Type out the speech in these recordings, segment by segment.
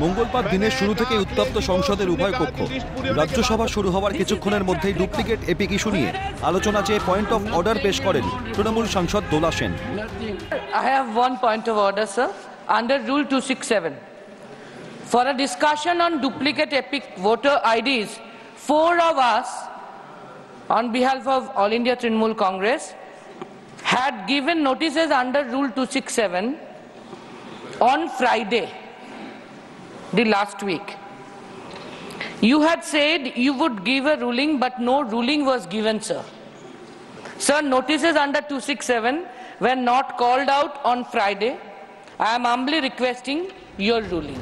মঙ্গলবার দিনের শুরু থেকে উত্তপ্ত সংসদের উভয় কক্ষ। রাজ্যসভা শুরু হওয়ার কিছুক্ষণের মধ্যেই ডুপ্লিকেট এপিক ইস্যু নিয়ে আলোচনা চেয়ে পয়েন্ট অফ অর্ডার পেশ করেন তৃণমূল সাংসদ দোলা Sen. I have one point of order, sir. Under Rule 267, for a discussion on duplicate epic voter IDs, 4 of us, on behalf of All India Trinamool Congress, had given notices under Rule 267 on Friday, the last week. You had said you would give a ruling, but no ruling was given, sir. Sir, notices under 267 were not called out on Friday. I am humbly requesting your ruling.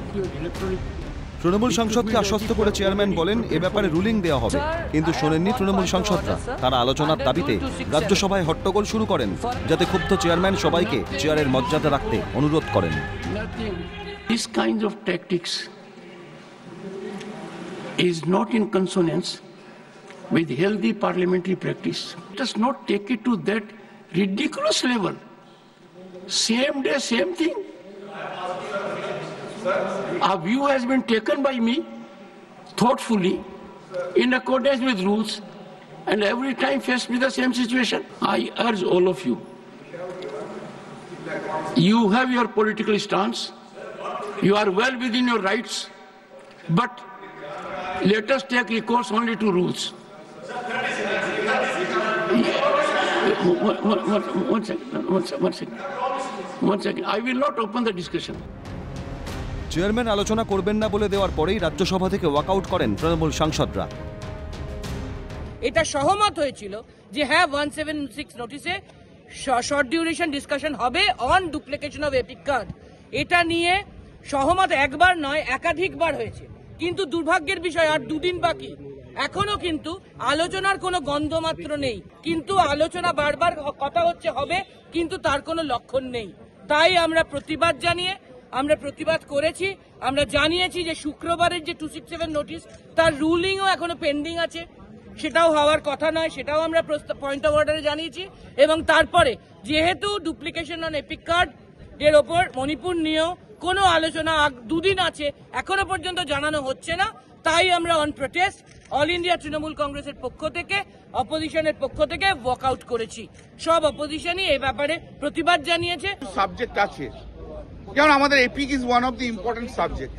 Trinamool সাংসদকে আশ্বস্ত করে chairman বলেন এ ব্যাপারে ruling দেওয়া হবে, কিন্তু শোনেননি তৃণমূল সাংসদরা। তারা আলোচনার দাবিতে রাজ্যসভায় হট্টগোল শুরু করেন, যাতে ক্ষুব্ধ চেয়ারম্যান সবাইকে চেয়ারের মর্যাদা রাখতে অনুরোধ করেন। This kind of tactics is not in consonance with healthy parliamentary practice. Let us not take it to that ridiculous level. Same day, same thing. A view has been taken by me thoughtfully in accordance with rules, and every time faced with the same situation. I urge all of you, you have your political stance, you are well within your rights, but let us take recourse only to rules. One second. I will not open the discussion. Chairman আলোচনা করবেন না বলে দেওয়ার পরেই রাজ্যসভা থেকে walkout করেন তৃণমূল সাংসদরা। এটা সহমত হয়েছিল যে হ্যাঁ 176 নোটিসে শর্ট ডিউরেশন ডিসকাশন হবে on duplication of epic card. এটা নিয়ে সহমত একবার নয় একাধিকবার হয়েছে, কিন্তু দুর্ভাগ্যের বিষয় আর দুদিন বাকি, এখনো কিন্তু আলোচনার কোনো গন্ধ মাত্র নেই। কিন্তু আলোচনা বারবার কথা হচ্ছে হবে, কিন্তু তার কোনো লক্ষণ নেই। তাই আমরা প্রতিবাদ করেছি। আমরা জানিয়েছি যে শুক্রবারের যে 267 নোটিশ তার রুলিংও এখনো পেন্ডিং আছে, সেটাও হওয়ার কথা নয়, সেটাও আমরা পয়েন্ট অফ অর্ডারে জানিয়েছি। এবং তারপরে যেহেতু ডুপ্লিকেশন অন এপিক কার্ড এর ওপর মণিপুর নিয়েও কোনো আলোচনা দুদিন আছে, এখনো পর্যন্ত জানানো হচ্ছে না, তাই আমরা on protest all India Trinamool কংগ্রেসের পক্ষ থেকে, অপোজিশনের পক্ষ থেকে ওয়াকআউট করেছি। সব অপোজিশনই এই ব্যাপারে প্রতিবাদ জানিয়েছে। সাবজেক্ট আছে, যেমন আমাদের epic is one of the important subject.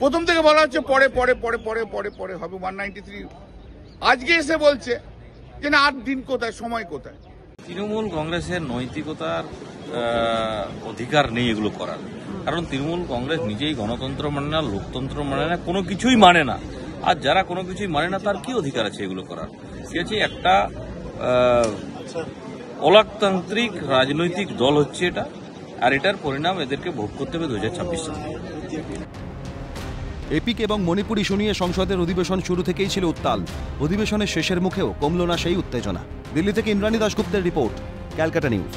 প্রথম থেকে বলা হচ্ছে পরে পরে পরে পরে পরে পরে হবে 193, আজকে এসে বলছে যে না, 8 দিন কোথায়, সময় কোথায়। তৃণমূল কংগ্রেসের নৈতিকতার অধিকার নেই এগুলো করার, কারণ তৃণমূল কংগ্রেস নিজেই গণতন্ত্র মানে না, লোকতন্ত্র মানে না, কোনো কিছুই মানে না। আর যারা কোনো কিছুই মানে না তার কি অধিকার আছে এগুলো করার? সে হচ্ছে একটা অলাকতান্ত্রিক রাজনৈতিক দল হচ্ছে এটা, আর এটার পরিণাম এদেরকে ভোগ করতে হবে 2026 সালে। এপিক এবং মণিপুর ইস্যু নিয়ে সংসদের অধিবেশন শুরু থেকেই ছিল উত্তাল। অধিবেশনের শেষের মুখেও কমল না সেই উত্তেজনা। দিল্লি থেকে ইন্দ্রাণী দাশগুপ্তের রিপোর্ট, ক্যালকাটা নিউজ।